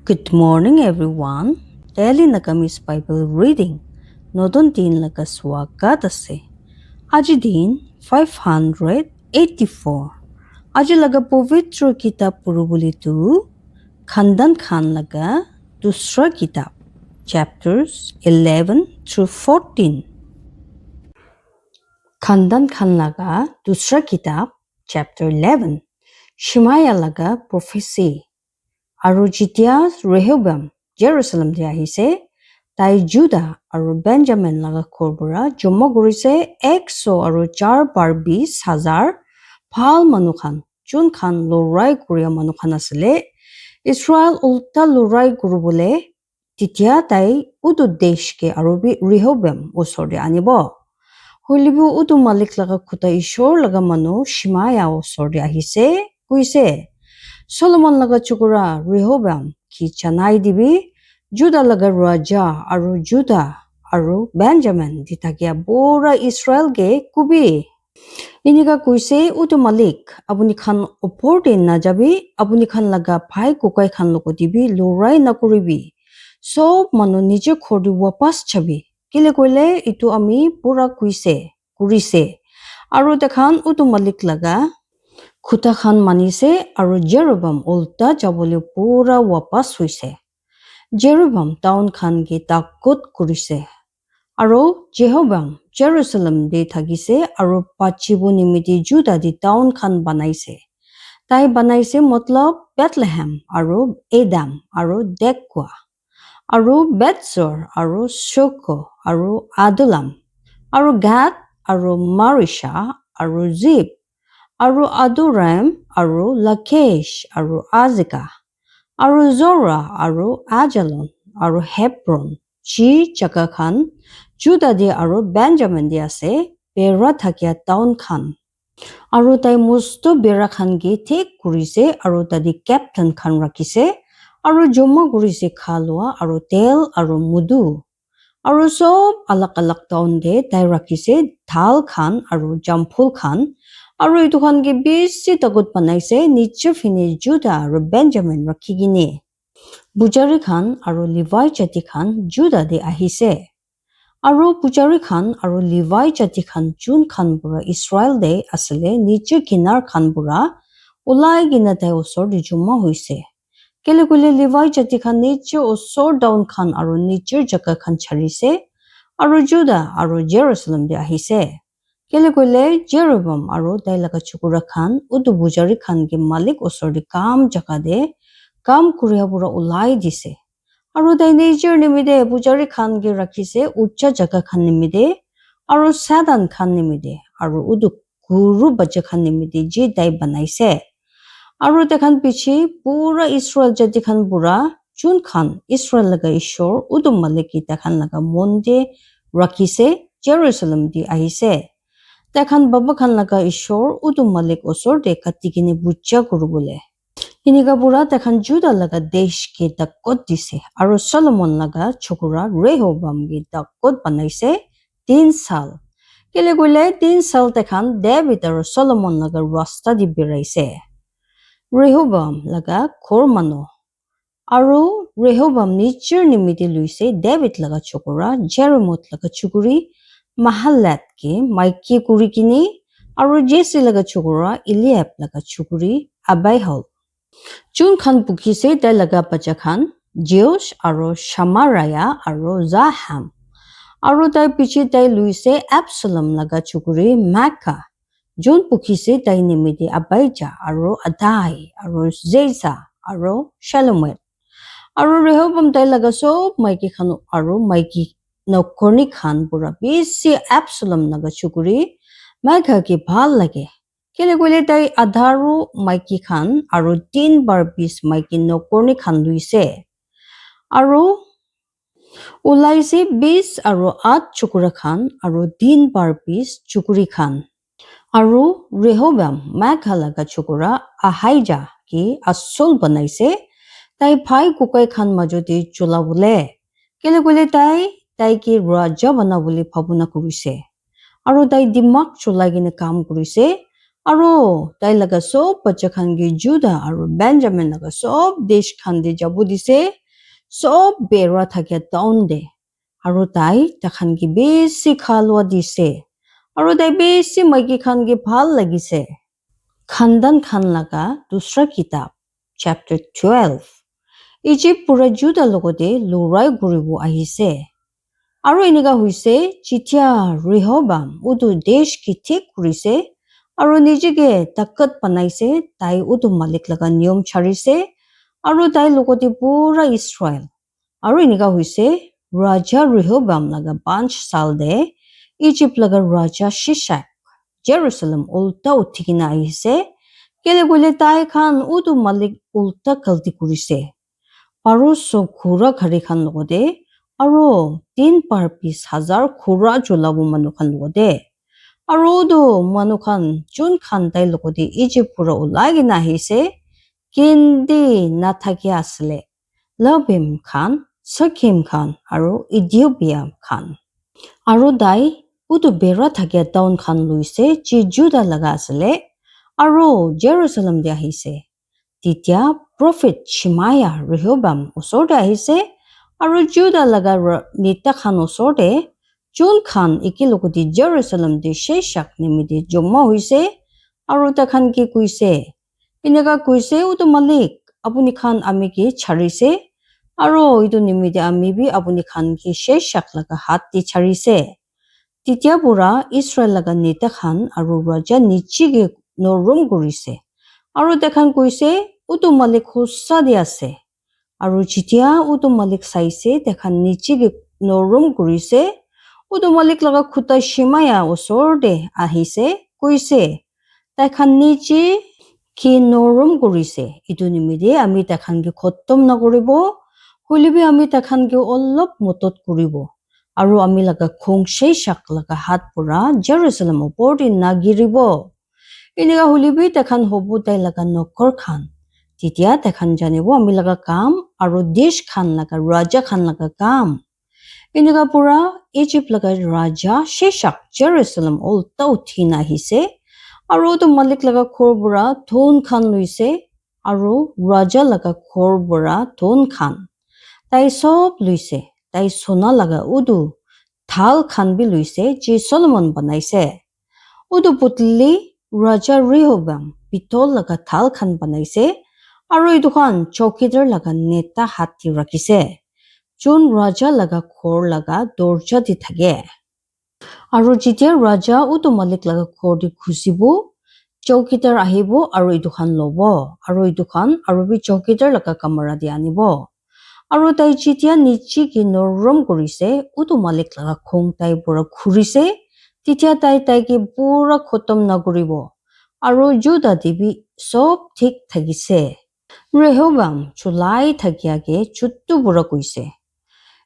Good morning, everyone. Daily Nagamis Bible reading. নতুন দিন লগা স্বাগত আছে। আজি দিন 584। আজি লগা পবিত্ৰ কিতাপ পঢ়িবলৈতো খানদান খান লগা দুসৰা কিতাপ chapters 11 through 14। খানদান খান লগা দুসৰা কিতাপ chapter 11। শিমায়া লগা prophecy। আৰু যেতিয়া ৰেহবাম জেৰুজালেমলৈ আহিছে, তাই জুদা আৰু বেঞ্জামিন লগা ঘৰৰ পৰা জমা কৰিছে 104,20,000 ভাল মানুহখান, যোনখান লৰাই কৰিয়া মানুহখান আছিলে। ইছৰাইল উল্টা লৰাই কৰিবলৈ তেতিয়া তাই উদু দেশকে আৰু ৰেহবাম ওচৰতে আনিব। হলিব উদু মালিক লগা খুটা ঈশ্বৰ লগা মানুহ শিমায়া ওচৰতে আহিছে, কৈছে Solomon laga chukura Rehoboam ki chanai dibi Juda laga raja aru Juda aru Benjamin ditakia bora Israel ge kubi. Iniga kuise utu malik abuni khan opor de na jabi abuni khan laga bhai kukai khan loko dibi lorai na kuribi. Sob manu nije khordi wapas chabi. Kile koile itu ami pura kurise. Aru dekhan utu malik laga খুটা খান মানিছে আৰু জেৰুবাম উল্টা যাবলৈ পুৰা ৱাপাছ হৈছে। জেৰুবাম town খান গে তাকত কৰিছে আৰু জেহবাম Jerusalem দি থাকিছে আৰু পাচিব নিমিতি জুদা দি টাউন খান বনাইছে। তাই বনাইছে মতলব বেথলেহেম আৰু এদাম আৰু দেখোৱা আৰু বেতজৰ আৰু শোক আৰু আদুলাম আৰু গাত আৰু মাৰিছা আৰু জীপ আৰু আদুৰাম আৰু লাকেশ আৰু আজিকা আৰু জৰা আৰু আজালন আৰু হেব্ৰন যি জাগা খান জুদা দি আৰু বেঞ্জামিন দি আছে বেৰা থাকিয়া টাউন খান। আৰু তাই মস্ত বেৰা খান গে ঠিক কৰিছে আৰু তাদি কেপ্টেইন খান ৰাখিছে আৰু জমা কৰিছে খালোৱা আৰু তেল আৰু মধু আৰু চব আলাক আলাক টাউন দে তাই ৰাখিছে ঢাল খান আৰু জামফুল খান। আৰু এইটো খান গে বেছি তগত বনাইছে নিচে ফিনি জুদা আৰু বেঞ্জামিন ৰাখি কিনে। বুজাৰী খান আৰু লিভাই জাতি খান জুদা দি আহিছে আৰু বুজাৰী খান আৰু লিভাই জাতি খান যোন খান বুৰা ইছৰাইল দে আছিলে নিচে কিনাৰ খান বুৰা ওলাই কিনে তাই ওচৰ দি জমা হৈছে। কেলে কলে লিভাই জাতি খান নিচে ওচৰ ডাউন খান আৰু নিচেৰ জাগা খান ছাড়িছে আৰু জুদা আৰু জেৰুজালেম দি আহিছে। কেলে কলে জেৰুবাম আৰু তাই লগা চুকুৰা খান উদু বুজাৰী খান গে মালিক ওচৰ দি কাম জাগা দে কাম কৰিয়া বুৰা ওলাই দিছে আৰু তাই নিজৰ নিমিদে বুজাৰী খান গে ৰাখিছে উচ্চা জাগা খান নিমিদে আৰু সাদান খান নিমিদে আৰু উদু গুৰু বাচ্চা খান নিমিদে যি তাই বনাইছে। আৰু তেখান পিছি পুৰা ইছৰাইল জাতি খান বুৰা যোন খান ইছৰাইল লগা ঈশ্বৰ উদু মালিক তেখান লগা মন্দে ৰাখিছে জেৰুজালেম দি আহিছে। তেখান বাবা খান লগা ঈশ্বৰ উদু মালিক ওচৰ দে কাটি কিনে বুজা কৰিবলৈ। ইনিকা বুঢ়া তেখান জুদা লগা দেশকে তাকত দিছে আৰু চলমন লগা চকুৰা ৰেহবাম গে তাকত বনাইছে 3 সাল। কেলে কলে 3 সাল তেখান ডেভিড আৰু চলমন লগা ৰাস্তা দি বেৰাইছে। ৰেহবাম লগা ঘৰ মানুহ আৰু ৰেহবাম নিজৰ নিমিতি লৈছে ডেভিড লগা চকুৰা জেৰমত লগা চুকুৰি মাহালাতকে মাইকি কৰি কিনি আৰু জেছি লগা চকুৰা ইলিয়াব লগা চুকুৰি আবাই হল। যোন খান পুকিছে তাই লগা বাচ্চা খান জিউচ আৰু শামাৰায়া আৰু জাহাম আৰু তাই পিছি তাই লৈছে এবছলম লগা চুকুৰি মাকা যোন পুকিছে তাই নিমিতি আবাইজা আৰু আদাই আৰু জেজা আৰু শালুমেত আৰু ৰেহবাম তাই লগা চব মাইকী খান আৰু মাইকী নকৰ্ণী খান পুৰা বেছি এবছলম লগা চুকুৰি মাইকা কি ভাল লাগে। কেলে কলে তাই আধাৰো মাইকী খান আৰু 3 বাৰ 20 মাইকী নকৰ্ণী খান লৈছে আৰু ওলাইছে 20 আৰু 8 চুকুৰা খান আৰু 3 বাৰ 20 চুকুৰি খান। আৰু ৰেহবাম মাইকা লগা চুকুৰা আহাইজা কি আচল বনাইছে তাই ভাই কুকাই খান মাজতে চলাবলে। কেলে কলে তাই কি ৰাজা বনাবলৈ ভাৱনা কৰিছে আৰু তাই দিমাগ চলাই কিনে কাম কৰিছে Aro tai laga sob bacha khan gi Judah aro Benjamin laga sob desh khan de jabu dise sob bera thake town de aro tai takhan gi besi khalwa dise aro tai besi maiki khan gi bhal lagise Khandan Khan laga dusra kitab chapter 12 Egypt pura Judah logode lorai guribu ahise aro eniga hoise chitia Rehoboam udu desh ki thik kurise aro nijige takat banaise tai udu malik laga niyom charise aro tai logode pura Israel aro eniga hoise Raja Rehoboam laga 5 sal de Egypt laga Raja Shishak Jerusalem ulta uthikina ahise kele gole tai khan udu malik ulta galti kurise paro sob khura khari khan logode aro 3 par piece hazar khura jolabu manu khan logode aro udu manu khan jun khan tai logode Egypt pura ulagi na ahise kindi na thaki asle Labim khan Sakim khan aro Ethiopia khan aro dai udu bera thake town khan luise chi Judah laga asle aro Jerusalem de ahise titia prophet Shemaiah Rehoboam osor de ahise aro Judah laga neta khan osor de Jun khan ikilogodi Jerusalem de Sheshak nimide jomma hoise aro ta khan ki kuise inega kuise udu malik apuni khan ami ki charise aro idu nimide ami bi apuni khan ki Sheshak laga hat ti charise titia pura Israel laga neta khan aro raja nichige norum gurise aro dekhan kuise udu malik hussa de ase aro jitia udu malik saise dekhan nichige norum gurise udu malik laga khuta Shemaya osor de ahise kuise dekhan nichi ki norum gurise idu nimide ami dekhan ki khottom na koribo hulibi ami dekhan ki olop motot kuribo aro ami laga khongshei shak laga hat pura Jerusalem opor de nagiribo inega hulibi dekhan hobu tai laga nokor khan titia dekhan janibo ami laga kam aro desh khan laga raja khan laga kam inega pura Egypt laga raja Sheshak Jerusalem ulta uthina ahise aro to malik laga khor bura thon khan luise aro raja laga khor bura thon khan tai sob luise tai sona laga udu thal khan bi luise ji Solomon banaise udu putli Raja Rehoboam pitol laga thal khan banaise aro idu khan chokidar laga neta hati rakise jun raja laga khor laga dorja di thage aro jitia raja udu malik laga khor di khusibo chokidar ahibo aro idu khan lobo aro idu khan aro bi chokidar laga kamara di anibo aro tai jitia nichi ki norom korise udu malik laga khong tai pura khurise titia tai ki pura khotom na koribo aro Judah debi sob thik thagise Rehoboam chulai thakiage chuttu pura koise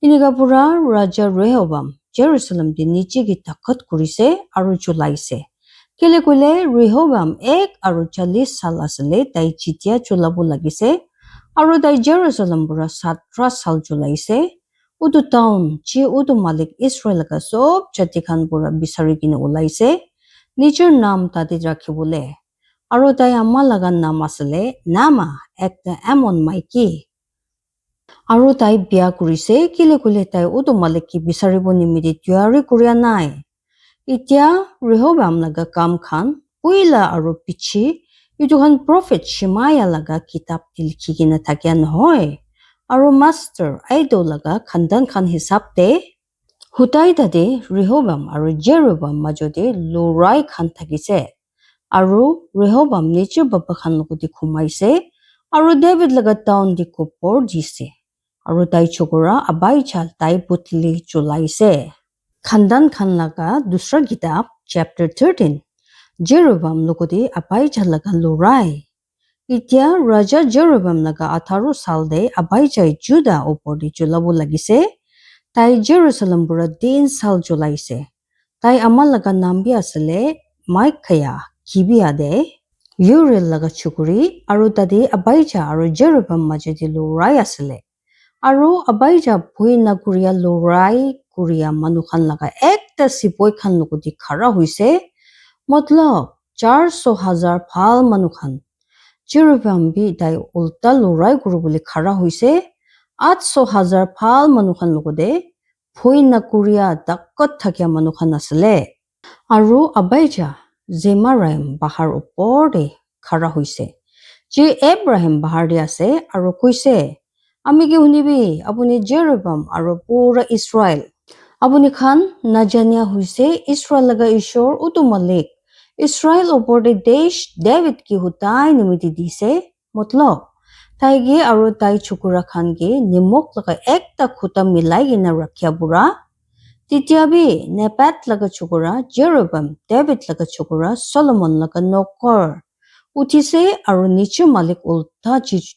iniga pura Raja Rehoboam Jerusalem de nichi ki takat korise aro chulaise kele kule Rehoboam 1 aro 40 sal asle tai jitia chulabu lagise aro tai Jerusalem pura 17 sal chulaise udu town chi udu malik Israel laga sob jati khan pura bisari kine ulaise nijor naam tadi rakhibole aro tai amma laga naam asle Nama ekta Amon maiki aro tai biya kurise kile kule tai udu malik ki bisaribo nimide tyari kuria nai itia Rehoboam laga kam khan puila aro pichi idu khan prophet Shemaiah laga kitab tilkhi kina thakya nohoy aro master idol laga khandan khan hisab te hutai dade Rehoboam aro Jeroboam majode lorai khan thakise aro Rehoboam niche baba khan logodi khumaise aro David laga town di kopor jise aro tai chokora Abijah tai putli chulaise khandan khan laga dusra kitab chapter 13 Jeroboam logodi Abijah laga lorai itia Raja Jeroboam laga 18 sal de Abijah Judah opor di chulabu lagise tai Jerusalem pura 3 sal chulaise tai amma laga naam bi asle Micaiah kibiya de Uriel laga chukuri aro tade Abijah aro Jeroboam majodi lorai asle aro Abijah bhoina kuria lorai kuria manu khan laga ekta sipoi khan logodi khara hoise matlab 400,000 phal manukhan Jeroboam bi dai ulta lurai guru bole khara hoise 800,000 phal manukhan logode phoina kuria dakot thakya manukhan asle aru abaija Zemaraim bahar upor de khara hoise je Abraham bahar de ase aru koise ami ki hunibi apuni Jeroboam aru pura Israel apuni khan najania hoise Israel laga ishor utu malik Israel upor de desh David ki hutai nimiti dise matlab taigi aru tai chukura khan ge nimok laga ekta khuta milai gina rakhya bura titia bi Nebat laga chukura Jeroboam David laga chukura Solomon laga nokor uthise aru niche malik ulta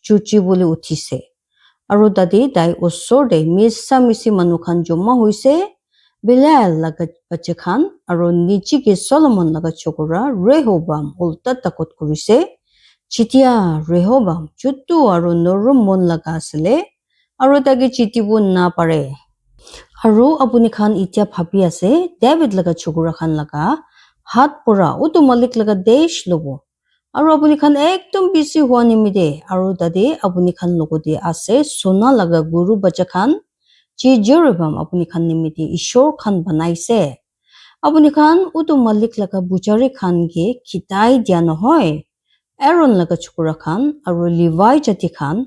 chuchi bole uthise aru dadi dai osor de misa misi manukhan joma hoise Bilal laga bache khan aru niche ke Solomon laga chukura Rehoboam ulta takot kurise chitia Rehoboam chutu aru norum mon laga asle aru tagi chitibu na pare aru apuni khan itia bhabi ase David laga chukura khan laga hat pura utu malik laga desh lobo aru apuni khan ekdom bisi hua nimide aru dadi apuni khan logode ase sona laga guru bacha khan ji Jeroboam apuni khan nimide ishor khan banaise apuni khan utu malik laga bujari khan ge khitai dia nohoy Aaron laga chukura khan aru Levi jati khan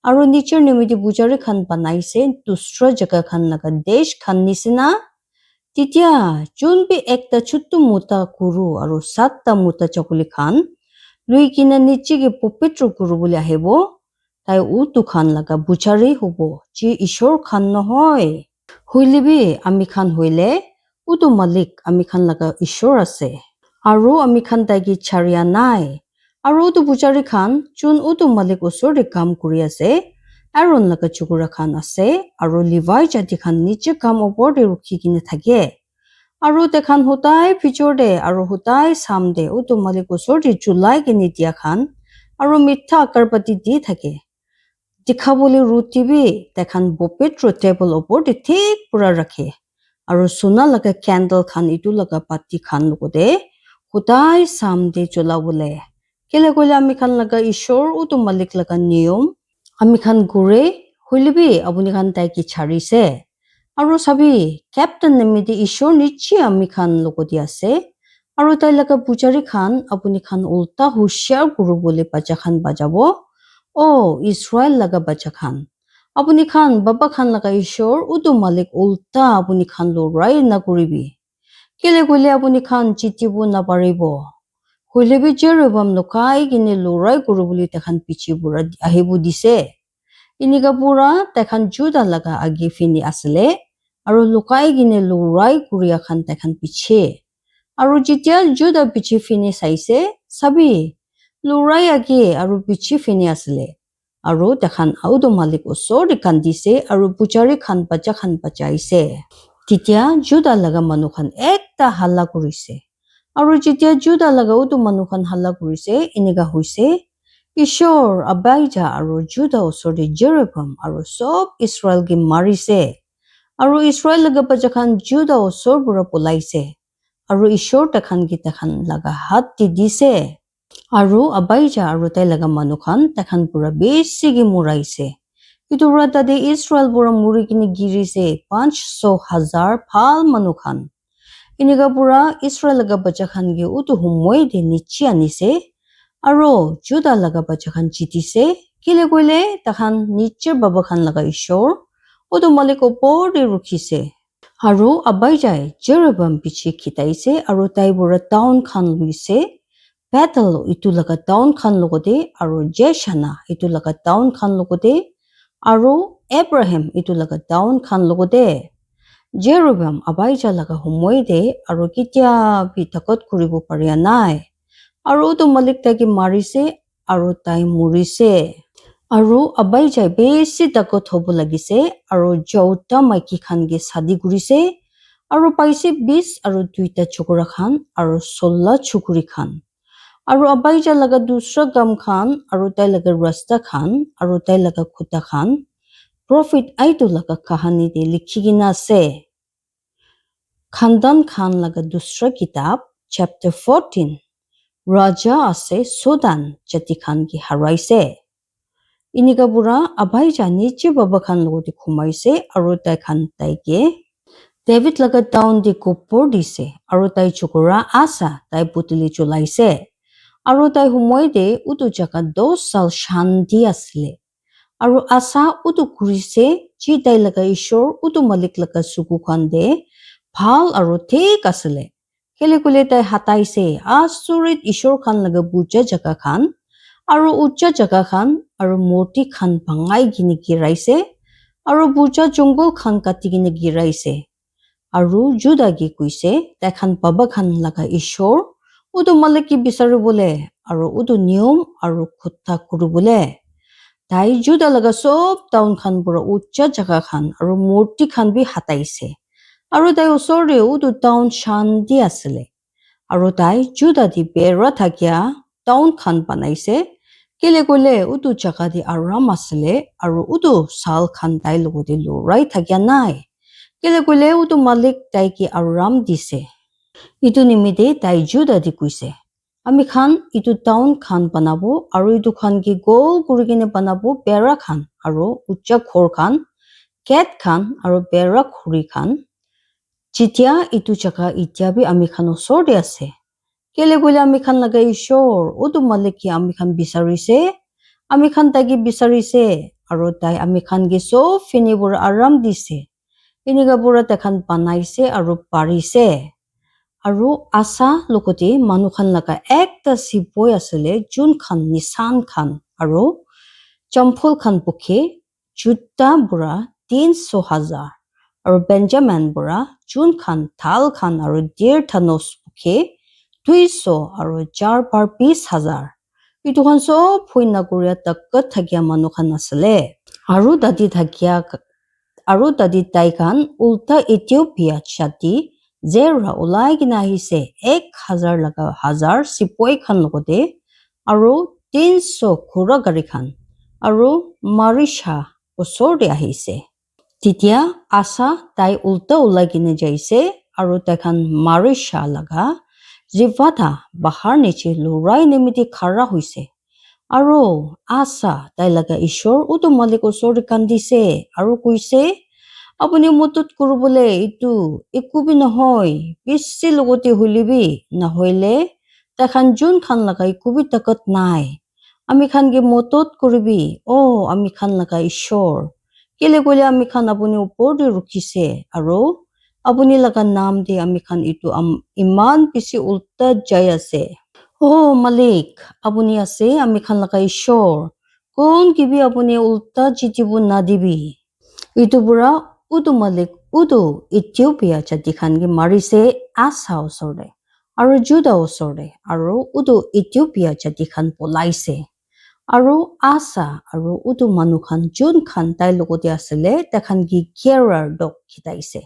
aru nicher nimidi bujari khan banaise dusra jaga khan laga desh khan nisina titia jun bi ekta chutu muta guru aru satta muta chakuli khan luikina niche ge popitro guru bole ahibo tai utu khan laga bujari hobo ji ishor khan nohoy huilibi ami khan hoile utu malik ami khan laga ishor ase aru ami khan taigi charia nai aru utu bujari khan chun utu malik osor de kam kuri ase Aaron laga chukura khan ase aru Levi jati khan niche kam opor de rukhi kine thake aru te khan hutai pichor de aru hutai samde utu malik osor de chulai kine dia khan aru mitha akarpati di thake dikhabole ruti bi te khan bopetro table opor de thik pura rakhe aru sona laga candle khan itu laga patti khan logode hutai samde chulabole kele kole ami khan laga ishor utu malik laga niyom ami khan gure huilibi apuni khan tai ki charise aru sabi captain nimidi ishor niche ami khan logodi ase aru tai laga pujari khan apuni khan ulta hushar guru bole bacha khan bajabo o Israel laga bacha khan apuni khan baba khan laga ishor utu malik ulta apuni khan lo rai na kuribi kele kole apuni khan chitibu na paribo huilebi Jeroboam lokai gine lorai guru bole takhan pichi bura ahibu dise iniga pura takhan Judah laga agi fini asle aru lokai gine lorai kuria khan takhan piche aru jitia Judah pichi fini saise sabi lorai agi aru pichi fini asle aru takhan audo malik osor de kandise aru pujari khan bacha khan bachaise titia Judah laga manu khan ekta halla kurise aru jitia Judah laga utu manu khan halla kurise iniga hoise Ishor abaija aru Judah osor de Jeroboam aru sob Israel gi marise aru Israel laga bacha khan Judah osor pura polaise aru Ishor takhan gi takhan laga hat di dise aru abaija aru tai laga manu khan takhan pura besi gi muraise itu rata de Israel pura muri kini girise 500,000 phal manu khan iniga pura Israel laga bacha khan ge utu humoi de nichi anise aru Judah laga bacha khan chitise kile koile takhan niche baba khan laga ishor utu malik opor de rukhise aru abaijai Jeroboam pichi khitaise aru tai bura town khan luise Bethel itu laga town khan logode aru Jeshana itu laga town khan logode aru Abraham itu laga town khan logode Jeroboam abaija laga humoi de aru kitia bi takot kuribo paria nai aru to malik tagi marise aru tai murise aru abaija besi takot hobo lagise aru jauta maiki khan ge sadi gurise aru paise 20 aru duita chokora khan aru 16 chukuri khan aru abaija laga dusra gam khan aru tai laga rasta khan aru tai laga khuta khan prophet aitu laga kahani de likhigina ase Khandan Khan laga dusra kitab chapter 14 raja ase Sudan jati khan ki haraise. Inika pura abai jani che baba khan logoti khumaise aru tai khan taike David laga town di kopor dise aru tai chukura asa tai putili chulaise. Aru tai humoi de utu jaka 2 sal shanti asle. Aru asa utu kurise chi tai laga ishor utu malik laga suku khan de bhal aru thik asle. Kele kule tai hataise asurit ishor khan laga buja jaka khan aru ucha jaka khan aru murti khan bangai gini giraise aru buja jungle khan kati gini giraise. Aru juda gi kuise tai khan baba khan laga ishor utu malik ki bisaru bole aru utu niyom aru khutta kuru bole. Tai juda laga sob town khan pura ucha jaka khan aru murti khan bi hataise. Aru tai usor de utu town shanti asile. Aru tai juda di bera thakya town khan banaise. Kele kule utu jaka di aram asile aru utu sal khan tai logo di lurai thakya nai. Kele kule utu malik tai ki aram dise. Itu nimide tai juda di kuise. Ami khan itu town khan banabo aru itu khan ki gol kurigine banabo bera khan aru ucha khor khan cat khan aru bera khuri khan jitia itu jaka itia bi ami khan osor de ase. Kele kule ami khan laga ishor utu malik ki ami khan bisarise ami khan tagi bisarise aru tai ami khan gi so fini bura aram dise. Iniga pura tai khan banaise aru parise. Aru asa lokoti manu khan laga ekta sipoi asile jun khan nisan khan aru champul khan pukhe jutta bura 300,000 aru benjamin bura jun khan thal khan aru deer thanos pukhe 200 aru jar par 20,000 itu khan sob huina kuria takka thakya manu khan asile aru dadi tai khan ulta Ethiopia chati Zera ulai gina ahise 1,000 laga hazar sipoi khan logote aru 300 khura gari khan aru marisha osor de ahise. Titia asa tai ulta ulai gina jaise aru tai khan marisha laga jivata bahar niche lurai nemiti khara hoise. Aru asa tai laga ishor utu malik osor de kandise aru kuise Apuni mutut kurubole itu ikubi nahoy bisi logote hulibi nahoyle takhan jun khan laga ikubi takat nai ami khan ge mutut kuribi ami khan laga ishor kele kole ami khan apuni upor de rukhise aro apuni laga naam de ami khan itu iman bisi ulta jai ase malik apuni ase ami khan laga ishor kon kibi apuni ulta jitibu nadibi itu pura utu malik utu Ethiopia jati khan gi marise asa osore aru juda osore aru utu Ethiopia jati khan polaise aru asa aru utu manu khan jun khan tai logote asile ta khan gi carer dog khitaise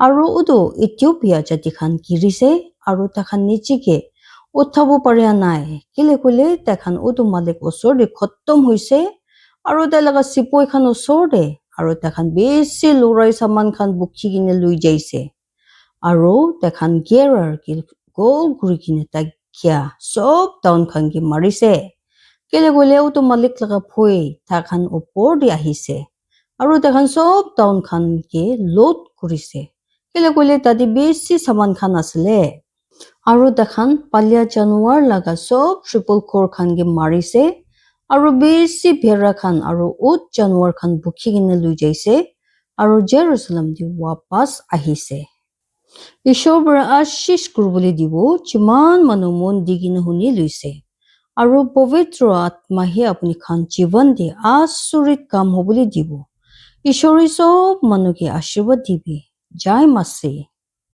aru utu Ethiopia jati khan girise aru ta khan nichike uthabo paria nai kile kule ta khan utu malik osore khatam hoise aru ta laga sipoi khan osore aru takhan besi lurai saman khan bukhi gine lui jaise aru takhan gerar ki gol guri gine ta kya sob town khan ki marise kele gole utu malik laga phoi takhan upor di ahise aru takhan sob town khan ki lot kurise kele gole tadi besi saman khan asle aru takhan palya januar laga sob triple core khan ki marise aru besi bhera khan aru ut janwar khan bukhi gine lui jaise aru Jerusalem di wapas ahise ishor bara ashish kurubole dibo jiman manu mon digine huni luise aru povitro atma hi apuni khan jivan de asurit kam hobole dibo ishori sob manu ki ashirwad dibi jai masi